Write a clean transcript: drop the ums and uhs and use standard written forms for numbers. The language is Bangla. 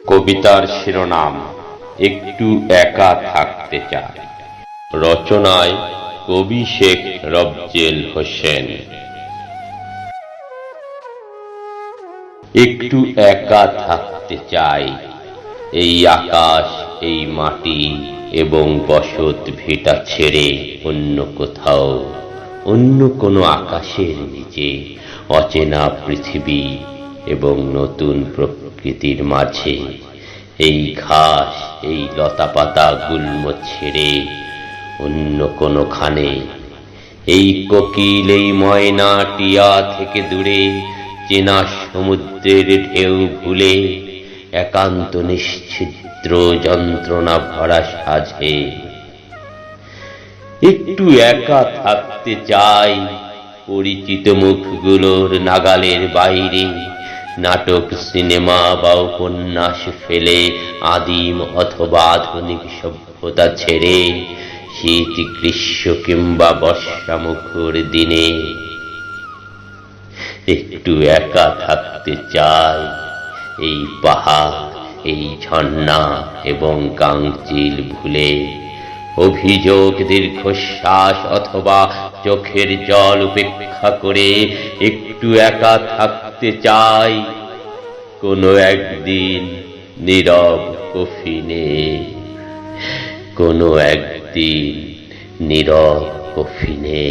কবিতার শিরোনাম একটু একা থাকতে চাই। রচনায় কবি শেখ রবজেল হোসেন। একটু একা থাকতে চাই, এই আকাশ, এই মাটি এবং বসত ভিটা ছেড়ে অন্য কোথাও, অন্য কোনো আকাশের নিচে, অচেনা পৃথিবী এবং নতুন প্রকৃতির মাঝে। এই ঘাস, এই লতাপাতা গুল্ম ছেড়ে অন্য কোনোখানে, এই কোকিল, এই ময়না, টিয়া থেকে দূরে, চেনা সমুদ্রের ঢেউ ভুলে, একান্ত নিশ্ছিদ্র যন্ত্রণা ভরা সাজে। একটু একা থাকতে চাই, পরিচিত মুখগুলোর নাগালের বাইরে, নাটক, সিনেমা বা উপন্যাস ফেলে, আদিম অথবা আধুনিক সভ্যতা ছেড়ে, শীত, গ্রীষ্ম কিংবা বর্ষামুখর দিনে। একটু একা থাকতে চাই, এই পাহাড়, এই ঝর্ণা এবং গাংচিল ভুলে, অভিযোগ, দীর্ঘশ্বাস অথবা চোখের জল উপেক্ষা করে। একটু একা থাকতে চাই, কোনো একদিন নীরব কফিনে, কোনো একদিন নীরব কফিনে।